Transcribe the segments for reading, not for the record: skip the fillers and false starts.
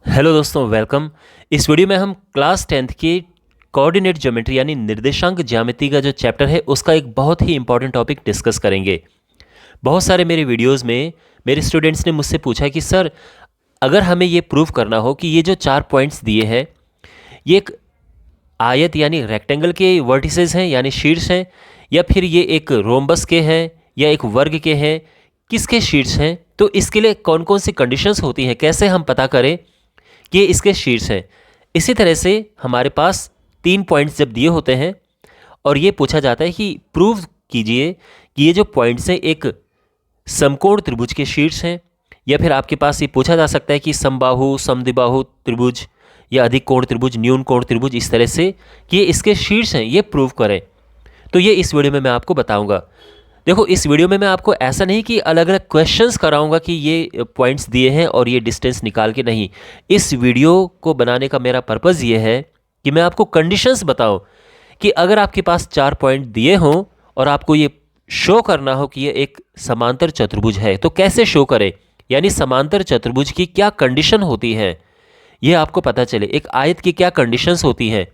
Hello दोस्तों, welcome. इस video में हम क्लास 10th के कोऑर्डिनेट ज्योमेट्री यानी निर्देशांक ज्यामिति का जो चैप्टर है उसका एक बहुत ही इंपॉर्टेंट टॉपिक डिस्कस करेंगे। बहुत सारे मेरे वीडियोस में मेरे स्टूडेंट्स ने मुझसे पूछा कि सर, अगर हमें ये प्रूव करना हो कि ये जो 4 पॉइंट्स दिए हैं ये एक आयत यानी रेक्टेंगल के वर्टिसेस हैं यानी शीर्ष हैं, या फिर ये एक रोम्बस के हैं या एक वर्ग के हैं, किसके शीर्ष हैं, तो इसके लिए कौन कौन सी कंडीशंस होती हैं, कैसे हम पता करें कि ये इसके शीर्ष हैं। इसी तरह से हमारे पास 3 पॉइंट्स जब दिए होते हैं और ये पूछा जाता है कि प्रूव कीजिए कि ये जो पॉइंट्स हैं एक समकोण त्रिभुज के शीर्ष हैं, या फिर आपके पास ये पूछा जा सकता है कि समबाहु समद्विबाहु त्रिभुज या अधिक कोण त्रिभुज न्यून कोण त्रिभुज, इस तरह से कि ये इसके शीर्ष हैं, ये प्रूव करें। तो ये इस वीडियो में मैं आपको बताऊंगा। देखो, इस वीडियो में मैं आपको ऐसा नहीं कि अलग अलग क्वेश्चंस कराऊंगा कि ये पॉइंट्स दिए हैं और ये डिस्टेंस निकाल के, नहीं। इस वीडियो को बनाने का मेरा पर्पज़ ये है कि मैं आपको कंडीशंस बताऊं कि अगर आपके पास 4 पॉइंट दिए हों और आपको ये शो करना हो कि ये एक समांतर चतुर्भुज है, तो कैसे शो करें, यानी समांतर चतुर्भुज की क्या कंडीशन होती है ये आपको पता चले। एक आयत की क्या कंडीशंस होती हैं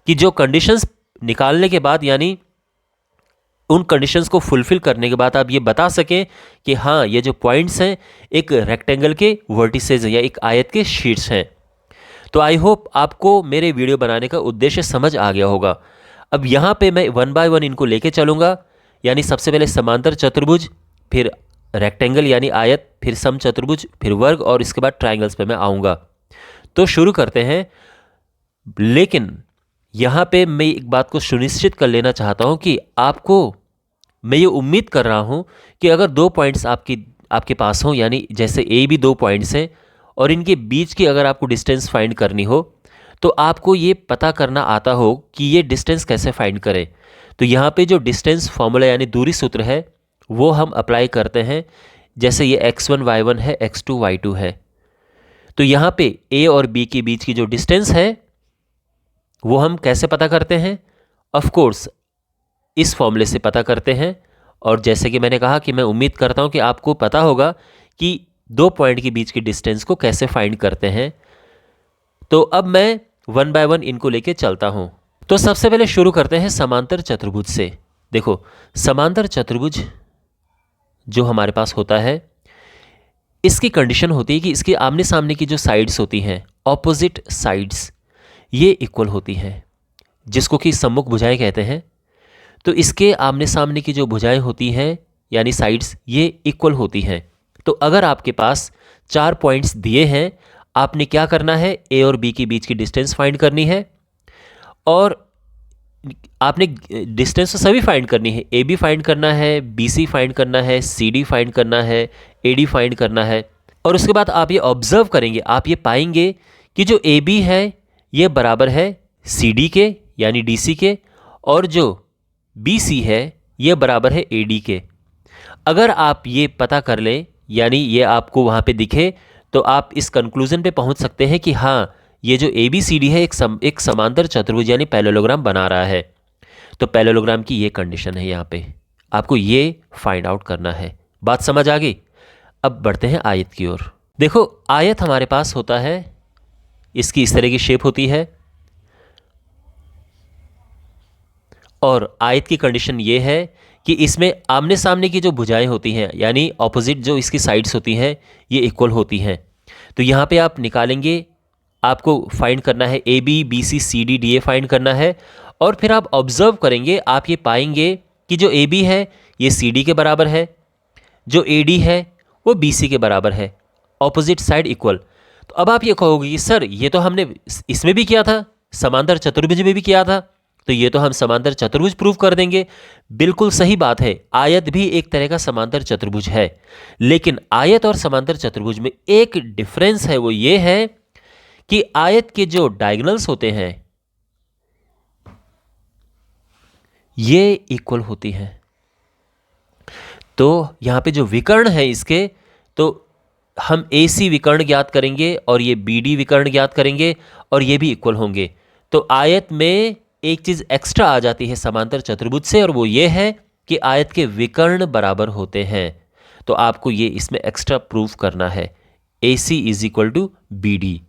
कि जो कंडीशंस निकालने के बाद, यानी उन कंडीशंस को फुलफिल करने के बाद आप ये बता सकें कि हाँ, ये जो पॉइंट्स हैं एक रेक्टेंगल के वर्टिसेज या एक आयत के शीर्ष हैं। तो आई होप आपको मेरे वीडियो बनाने का उद्देश्य समझ आ गया होगा। अब यहाँ पे मैं 1 बाय 1 इनको लेके चलूँगा, यानी सबसे पहले समांतर चतुर्भुज, फिर रेक्टेंगल यानी आयत, फिर समचतुर्भुज, फिर वर्ग, और इसके बाद ट्राइंगल्स पे मैं आऊँगा। तो शुरू करते हैं। लेकिन यहाँ पे मैं एक बात को सुनिश्चित कर लेना चाहता हूँ कि आपको, मैं ये उम्मीद कर रहा हूँ कि अगर 2 पॉइंट्स आपके पास हों, यानी जैसे ए भी 2 पॉइंट्स हैं और इनके बीच की अगर आपको डिस्टेंस फाइंड करनी हो, तो आपको ये पता करना आता हो कि ये डिस्टेंस कैसे फाइंड करें। तो यहाँ पे जो डिस्टेंस फॉर्मूला यानी दूरी सूत्र है वो हम अप्लाई करते हैं। जैसे ये x1 y1 है, x2 y2 है, तो यहाँ पे ए और बी के बीच की जो डिस्टेंस है वो हम कैसे पता करते हैं? ऑफ कोर्स इस फॉर्मूले से पता करते हैं। और जैसे कि मैंने कहा कि मैं उम्मीद करता हूं कि आपको पता होगा कि 2 पॉइंट के बीच की डिस्टेंस को कैसे फाइंड करते हैं। तो अब मैं 1 बाय 1 इनको लेके चलता हूं। तो सबसे पहले शुरू करते हैं समांतर चतुर्भुज से। देखो, समांतर चतुर्भुज जो हमारे पास होता है, इसकी कंडीशन होती है कि इसके आमने सामने की जो साइड्स होती हैं, ऑपोजिट साइड्स, ये इक्वल होती हैं, जिसको कि सम्मुख भुजाएं कहते हैं। तो इसके आमने सामने की जो भुजाएं होती हैं यानी साइड्स, ये इक्वल होती हैं। तो अगर आपके पास 4 पॉइंट्स दिए हैं, आपने क्या करना है? ए और बी के बीच की डिस्टेंस फाइंड करनी है, और आपने डिस्टेंस तो सभी फाइंड करनी है। ए बी फाइंड करना है, बी सी फाइंड करना है, सी डी फाइंड करना है, ए डी फाइंड करना है। और उसके बाद आप ये ऑब्जर्व करेंगे, आप ये पाएंगे कि जो ए बी है ये बराबर है सी डी के यानी डी सी के, और जो बी सी है ये बराबर है ए डी के। अगर आप ये पता कर लें, यानी ये आपको वहाँ पे दिखे, तो आप इस कंक्लूजन पे पहुँच सकते हैं कि हाँ, ये जो ए बी सी डी है एक समांतर चतुर्भुज यानी पैरेललोग्राम बना रहा है। तो पैरेललोग्राम की ये कंडीशन है, यहाँ पे आपको ये फाइंड आउट करना है। बात समझ आ गई? अब बढ़ते हैं आयत की ओर। देखो, आयत हमारे पास होता है, इसकी इस तरह की शेप होती है, और आयत की कंडीशन ये है कि इसमें आमने सामने की जो भुजाएं होती हैं यानी ऑपोजिट जो इसकी साइड्स होती हैं ये इक्वल होती हैं। तो यहाँ पे आप निकालेंगे, आपको फाइंड करना है A B B C C D D A find करना है, और फिर आप ऑब्जर्व करेंगे, आप ये पाएंगे कि जो ए बी है ये सी डी के बराबर है, जो ए डी है वो बी सी के बराबर है, ऑपोजिट साइड इक्वल। तो अब आप ये कहोगे कि सर, ये तो हमने इसमें भी किया था, समांतर चतुर्भुज में भी किया था, तो ये तो हम समांतर चतुर्भुज प्रूव कर देंगे। बिल्कुल सही बात है, आयत भी एक तरह का समांतर चतुर्भुज है। लेकिन आयत और समांतर चतुर्भुज में एक डिफरेंस है, वो ये है कि आयत के जो डायगोनल्स होते हैं ये इक्वल होती हैं। तो यहां पे जो विकर्ण है इसके, तो हम ए सी विकर्ण ज्ञात करेंगे और ये बी डी विकर्ण ज्ञात करेंगे, और ये भी इक्वल होंगे। तो आयत में एक चीज एक्स्ट्रा आ जाती है समांतर चतुर्भुज से, और वो ये है कि आयत के विकर्ण बराबर होते हैं। तो आपको ये इसमें एक्स्ट्रा प्रूफ करना है, A C is equal to B D.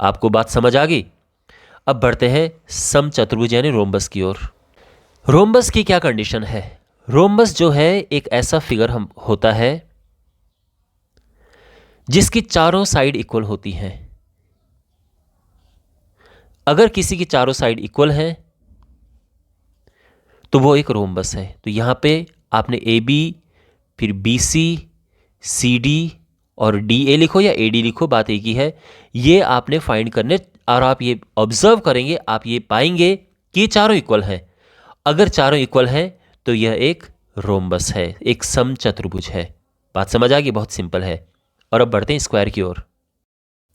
आपको बात समझ आ गई? अब बढ़ते हैं समचतुर्भुज यानी रोम्बस की ओर। रोम्बस की क्या कंडीशन है? रोम्बस जो है एक ऐसा फिगर हम होता है जिसकी चारों साइड इक्वल होती हैं। अगर किसी की चारों साइड इक्वल हैं तो वो एक रोम्बस है। तो यहां पे आपने ए बी, फिर बी सी, सी डी और डी ए लिखो या ए डी लिखो, बात एक ही है। ये आपने फाइंड करने, और आप ये ऑब्जर्व करेंगे, आप ये पाएंगे कि ये चारों इक्वल हैं। अगर चारों इक्वल हैं तो यह एक रोम्बस है, एक समचतुर्भुज है। बात समझ आ गई? बहुत सिंपल है। और अब बढ़ते हैं स्क्वायर की ओर।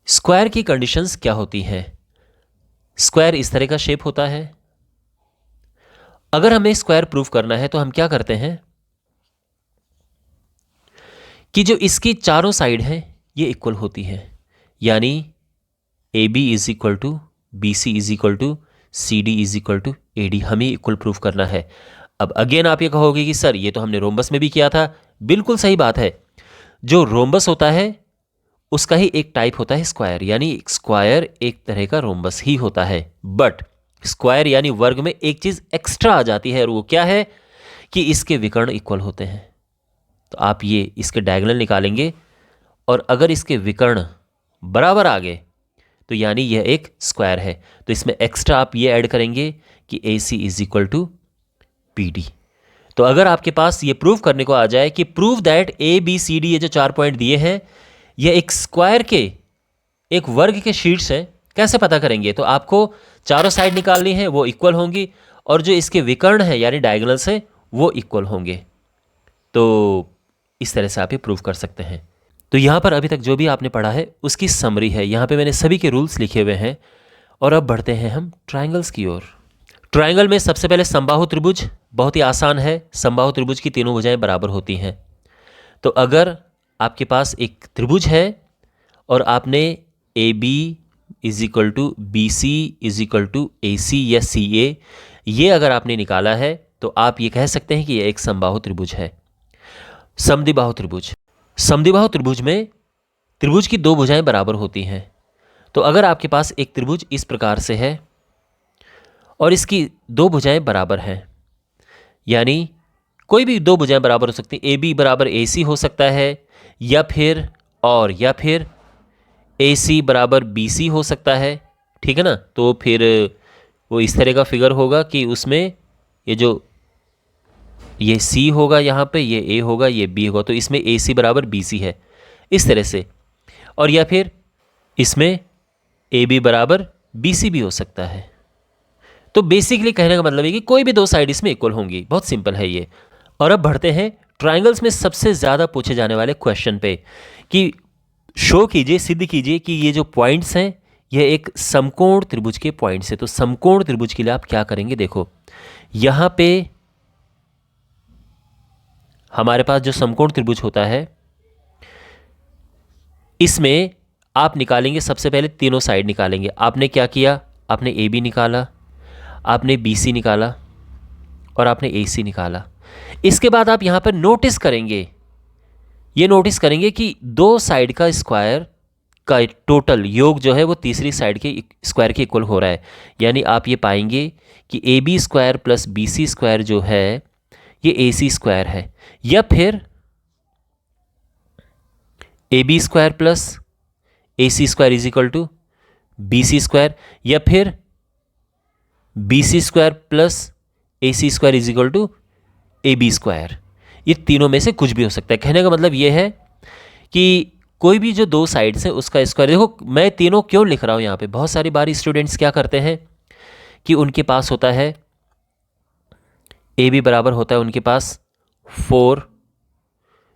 स्क्वायर की कंडीशंस क्या होती हैं? स्क्वायर इस तरह का शेप होता है। अगर हमें स्क्वायर प्रूफ करना है तो हम क्या करते हैं कि जो इसकी चारों साइड हैं ये इक्वल होती हैं, यानी A B is equal to B C is equal to C D is equal to A D, हमें इक्वल प्रूफ करना है। अब अगेन आप ये कहोगे कि सर ये तो हमने रोम्बस में भी किया था। बिल्कुल सही बात है। जो रोम्बस होता है उसका ही एक टाइप होता है स्क्वायर, यानी स्क्वायर एक तरह का रोम्बस ही होता है। बट स्क्वायर यानी वर्ग में एक चीज एक्स्ट्रा आ जाती है, और वो क्या है कि इसके विकर्ण इक्वल होते हैं। तो आप ये इसके डायगोनल निकालेंगे और अगर इसके विकर्ण बराबर आ गए तो यानी यह एक स्क्वायर है। तो इसमें एक्स्ट्रा आप ये ऐड करेंगे कि A C is equal to P D. तो अगर आपके पास ये प्रूव करने को आ जाए कि prove that A B C D, ये जो 4 पॉइंट दिए हैं यह एक स्क्वायर के, एक वर्ग के शीर्ष है, कैसे पता करेंगे? तो आपको चारों साइड निकालनी है, वो इक्वल होंगी, और जो इसके विकर्ण है यानी डायगोनल्स है वो इक्वल होंगे। तो इस तरह से आप ये प्रूव कर सकते हैं। तो यहाँ पर अभी तक जो भी आपने पढ़ा है उसकी समरी है। यहाँ पे मैंने सभी के रूल्स लिखे हुए हैं। और अब बढ़ते हैं हम ट्रायंगल्स की ओर। ट्रायंगल में सबसे पहले समबाहु त्रिभुज, बहुत ही आसान है। समबाहु त्रिभुज की तीनों भुजाएं बराबर होती हैं। तो अगर आपके पास एक त्रिभुज है और आपने A B is equal to B C is equal to A C या सी ए, ये अगर आपने निकाला है तो आप ये कह सकते हैं कि यह एक समबाहु त्रिभुज है। समद्विबाहु त्रिभुज, समद्विबाहु त्रिभुज में त्रिभुज की दो भुजाएं बराबर होती हैं। तो अगर आपके पास एक त्रिभुज इस प्रकार से है और इसकी दो भुजाएं बराबर हैं, यानी कोई भी दो भुजाएं बराबर हो सकती हैं, ए बी बराबर ए सी हो सकता है, या फिर ए सी बराबर बी सी हो सकता है, ठीक है ना। तो फिर वो इस तरह का फिगर होगा कि उसमें ये सी होगा, यहाँ पे ये ए होगा, ये बी होगा, तो इसमें ए सी बराबर बी सी है, इस तरह से। और या फिर इसमें ए बी बराबर बी सी भी हो सकता है। तो बेसिकली कहने का मतलब है कि कोई भी दो साइड इसमें इक्वल होंगी। बहुत सिंपल है ये। और अब बढ़ते हैं ट्रायंगल्स में सबसे ज़्यादा पूछे जाने वाले क्वेश्चन पे, कि शो कीजिए, सिद्ध कीजिए कि ये जो पॉइंट्स हैं यह एक समकोण त्रिभुज के पॉइंट्स है। तो समकोण त्रिभुज के लिए आप क्या करेंगे? देखो, यहां पे हमारे पास जो समकोण त्रिभुज होता है इसमें आप निकालेंगे, सबसे पहले तीनों साइड निकालेंगे। आपने क्या किया? आपने ए बी निकाला, आपने बी सी निकाला और आपने ए सी निकाला। इसके बाद आप यहां पर नोटिस करेंगे, ये नोटिस करेंगे कि दो साइड का स्क्वायर का टोटल योग जो है वो तीसरी साइड के स्क्वायर के इक्वल हो रहा है। यानी आप ये पाएंगे कि A B square plus B C square जो है ये ए सी स्क्वायर है, या फिर A B square plus A C square is equal to B C square, या फिर B C square plus A C square is equal to A B square. ये तीनों में से कुछ भी हो सकता है। कहने का मतलब ये है कि कोई भी जो दो साइड्स है उसका स्क्वायर। देखो, मैं तीनों क्यों लिख रहा हूं यहाँ पे, बहुत सारी बार स्टूडेंट्स क्या करते हैं कि उनके पास होता है ए बी बराबर होता है उनके पास 4,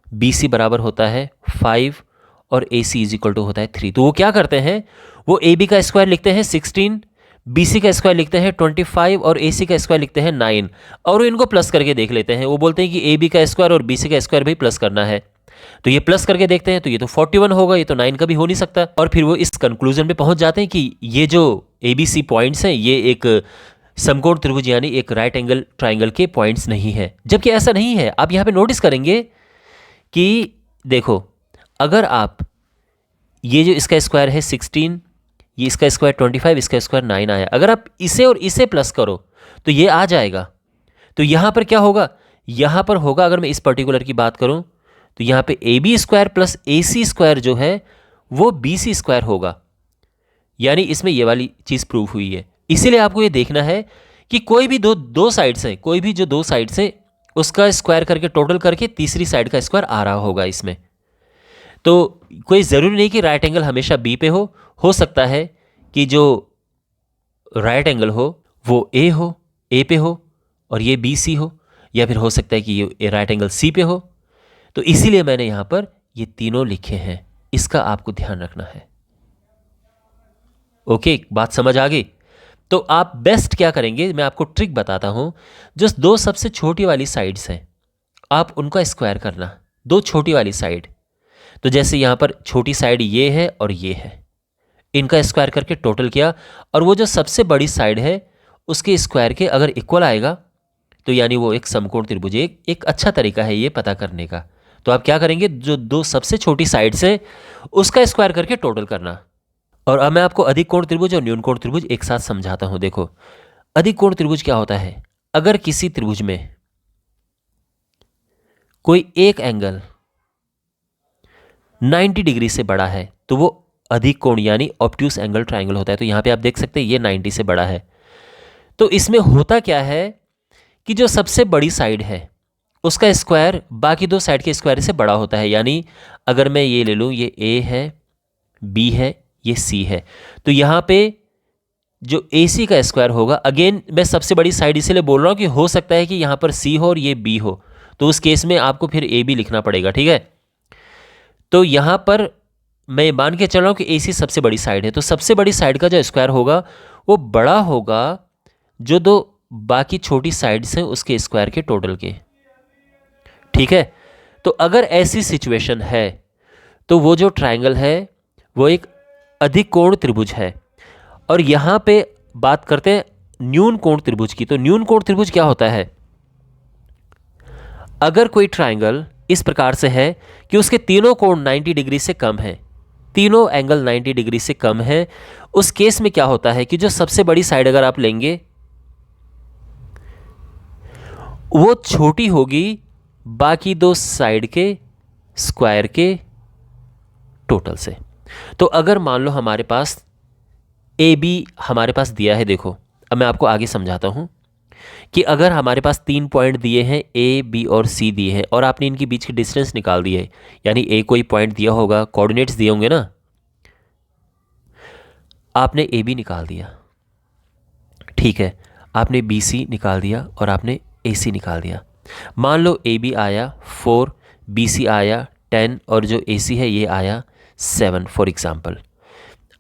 बी सी बराबर होता है 5 और ए सी इज इक्वल टू होता है 3। तो वो क्या करते हैं, वो ए बी का स्क्वायर लिखते हैं 16, बी सी का स्क्वायर लिखते हैं 25 और ए सी का स्क्वायर लिखते हैं 9, और वो इनको प्लस करके देख लेते हैं। वो बोलते हैं कि ए बी का स्क्वायर और बी सी का स्क्वायर भी प्लस करना है, तो ये प्लस करके देखते हैं तो ये तो 41 होगा, ये तो 9 का भी हो नहीं सकता। और फिर वो इस कंक्लूजन पे पहुंच जाते हैं कि ये जो ए बी सी पॉइंट्स हैं ये एक समकोण त्रिभुज यानी एक राइट एंगल ट्राइंगल के पॉइंट्स नहीं है, जबकि ऐसा नहीं है। आप यहाँ पे नोटिस करेंगे कि देखो, अगर आप ये जो इसका स्क्वायर है 16, ये इसका स्क्वायर 25, इसका स्क्वायर 9 आया। अगर आप इसे और इसे प्लस करो तो ये आ जाएगा। तो यहाँ पर क्या होगा, यहाँ पर होगा, अगर मैं इस पर्टिकुलर की बात करूँ तो यहाँ पे A B square plus A C square जो है वो बी सी स्क्वायर होगा। यानी इसमें ये वाली चीज़ प्रूव हुई है। इसीलिए आपको ये देखना है कि कोई भी दो साइड्स हैं, कोई भी जो दो साइड्स हैं उसका स्क्वायर करके टोटल करके तीसरी साइड का स्क्वायर आ रहा होगा इसमें। तो कोई ज़रूरी नहीं कि राइट एंगल हमेशा बी पे हो सकता है कि जो राइट एंगल हो वो ए पे हो और ये बी सी हो, या फिर हो सकता है कि ये राइट एंगल सी पे हो। तो इसीलिए मैंने यहाँ पर ये तीनों लिखे हैं, इसका आपको ध्यान रखना है। ओके, बात समझ आ गई? तो आप बेस्ट क्या करेंगे, मैं आपको ट्रिक बताता हूं। जो दो सबसे छोटी वाली साइड्स हैं आप उनका स्क्वायर करना, दो छोटी वाली साइड। तो जैसे यहां पर छोटी साइड ये है और ये है, इनका स्क्वायर करके टोटल किया, और वो जो सबसे बड़ी साइड है उसके स्क्वायर के अगर इक्वल आएगा तो यानी वो एक समकोण त्रिभुज। एक अच्छा तरीका है ये पता करने का। तो आप क्या करेंगे, जो दो सबसे छोटी साइड्स है उसका स्क्वायर करके टोटल करना। और अब मैं आपको अधिक कोण त्रिभुज और न्यून कोण त्रिभुज एक साथ समझाता हूं। देखो, अधिक कोण त्रिभुज क्या होता है, अगर किसी त्रिभुज में कोई एक एंगल 90 डिग्री से बड़ा है तो वो अधिक कोण यानी ऑब्ट्यूस एंगल ट्रायंगल होता है। तो यहां पे आप देख सकते हैं ये 90 से बड़ा है। तो इसमें होता क्या है कि जो सबसे बड़ी साइड है उसका स्क्वायर बाकी दो साइड के स्क्वायर से बड़ा होता है। यानी अगर मैं ये ले लूं, ये ए है, बी है, ये सी है, तो यहां पे जो ए सी का स्क्वायर होगा, अगेन मैं सबसे बड़ी साइड इसीलिए बोल रहा हूं कि हो सकता है कि यहां पर सी हो और ये बी हो, तो उस केस में आपको फिर ए बी लिखना पड़ेगा। ठीक है, तो यहां पर मैं मान के चल रहा हूं कि ए सी सबसे बड़ी साइड है, तो सबसे बड़ी साइड का जो स्क्वायर होगा वो बड़ा होगा जो दो बाकी छोटी साइड्स हैं उसके स्क्वायर के टोटल के। ठीक है, तो अगर ऐसी सिचुएशन है तो वो जो ट्रायंगल है वो एक अधिक कोण त्रिभुज है। और यहां पे बात करते हैं न्यून कोण त्रिभुज की। तो न्यून कोण त्रिभुज क्या होता है, अगर कोई ट्रायंगल इस प्रकार से है कि उसके तीनों कोण 90 डिग्री से कम है, तीनों एंगल 90 डिग्री से कम है, उस केस में क्या होता है कि जो सबसे बड़ी साइड अगर आप लेंगे वो छोटी होगी बाकी दो साइड के स्क्वायर के टोटल से। तो अगर मान लो हमारे पास ए बी हमारे पास दिया है, देखो अब मैं आपको आगे समझाता हूं कि अगर हमारे पास 3 पॉइंट दिए हैं, ए बी और सी दिए हैं, और आपने इनके बीच की डिस्टेंस निकाल दी है, यानी ए कोई पॉइंट दिया होगा, कोऑर्डिनेट्स दिए होंगे ना, आपने ए बी निकाल दिया, ठीक है, आपने बी सी निकाल दिया और आपने ए सी निकाल दिया। मान लो ए बी आया 4, बी सी आया 10 और जो ए सी है ये आया 7 फॉर एग्जाम्पल।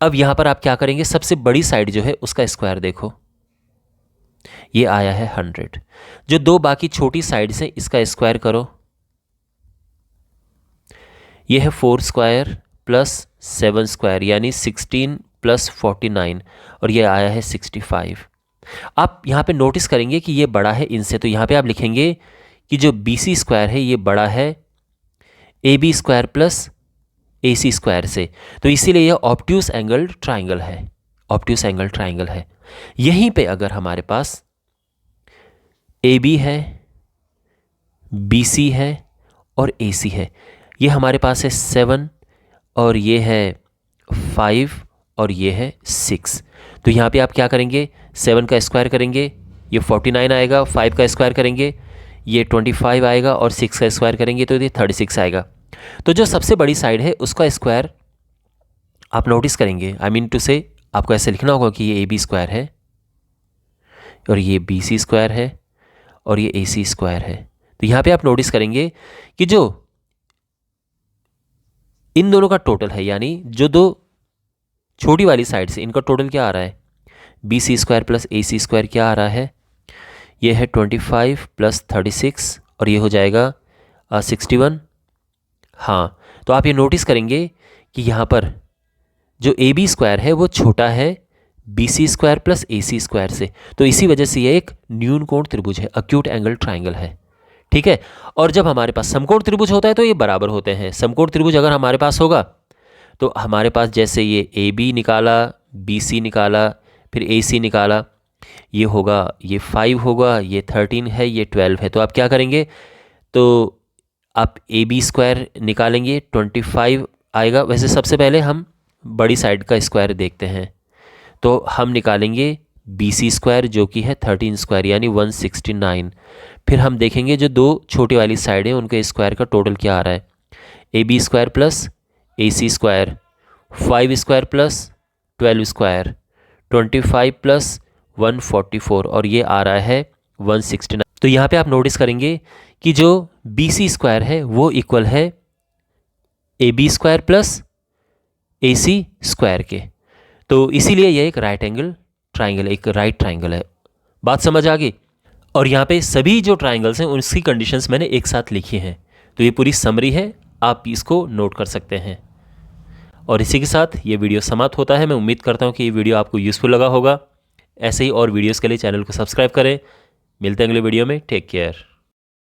अब यहां पर आप क्या करेंगे, सबसे बड़ी साइड जो है उसका स्क्वायर देखो, ये आया है 100। जो दो बाकी छोटी साइड्स हैं इसका स्क्वायर करो, ये है 4 स्क्वायर प्लस 7 स्क्वायर यानी 16 प्लस 49 और ये आया है 65। आप यहां पे नोटिस करेंगे कि ये बड़ा है इनसे, तो यहां पे आप लिखेंगे कि जो बी सी स्क्वायर है ये बड़ा है A B square plus A C square से, तो इसीलिए यह ऑब्ट्यूस एंगल ट्राइंगल है, ऑब्ट्यूस एंगल ट्राइंगल है। यहीं पे अगर हमारे पास ए बी है, बी सी है और ए सी है, ये हमारे पास है 7 और ये है 5 और ये है 6, तो यहाँ पे आप क्या करेंगे, 7 का स्क्वायर करेंगे ये 49 आएगा, 5 का स्क्वायर करेंगे ये 25 आएगा और 6 का स्क्वायर करेंगे तो ये 36 आएगा। तो जो सबसे बड़ी साइड है उसका स्क्वायर आप नोटिस करेंगे, आई मीन टू से आपको ऐसे लिखना होगा कि ये ए बी स्क्वायर है और ये बी सी स्क्वायर है और ये ए सी स्क्वायर है। तो यहाँ पे आप नोटिस करेंगे कि जो इन दोनों का टोटल है, यानी जो दो छोटी वाली साइड से इनका टोटल क्या आ रहा है, B C square plus A C square क्या आ रहा है, ये है 25 प्लस 36 और ये हो जाएगा 61। हाँ, तो आप ये नोटिस करेंगे कि यहाँ पर जो ए बी स्क्वायर है वो छोटा है B C square plus A C square से, तो इसी वजह से ये एक न्यून कोण त्रिभुज है, अक्यूट एंगल ट्राइंगल है। ठीक है, और जब हमारे पास समकोण त्रिभुज होता है तो ये बराबर होते हैं। समकोण त्रिभुज अगर हमारे पास होगा तो हमारे पास जैसे ये ए बी निकाला, BC निकाला, फिर AC निकाला, ये होगा, ये 5 होगा, ये 13 है, ये 12 है। तो आप क्या करेंगे, तो आप AB स्क्वायर निकालेंगे, 25 आएगा। वैसे सबसे पहले हम बड़ी साइड का स्क्वायर देखते हैं, तो हम निकालेंगे BC स्क्वायर जो कि है 13 स्क्वायर यानी 169। फिर हम देखेंगे जो दो छोटी वाली साइड है उनके स्क्वायर का टोटल क्या आ रहा है, AB square plus AC square, 5 square plus 12 square, 25 plus 144 और ये आ रहा है 169। तो यहाँ पे आप नोटिस करेंगे कि जो BC स्क्वायर है वो इक्वल है AB square plus AC square के। तो इसीलिए यह एक राइट एंगल ट्राइंगल, एक राइट ट्राइंगल है। बात समझ आ गई। और यहाँ पे सभी जो ट्राइंगल्स हैं उसकी कंडीशंस मैंने एक साथ लिखी हैं। तो ये पूरी समरी है, आप इसको नोट कर सकते हैं। और इसी के साथ ये वीडियो समाप्त होता है। मैं उम्मीद करता हूँ कि ये वीडियो आपको यूज़फुल लगा होगा। ऐसे ही और वीडियोज़ के लिए चैनल को सब्सक्राइब करें। मिलते हैं अगले वीडियो में। Take care.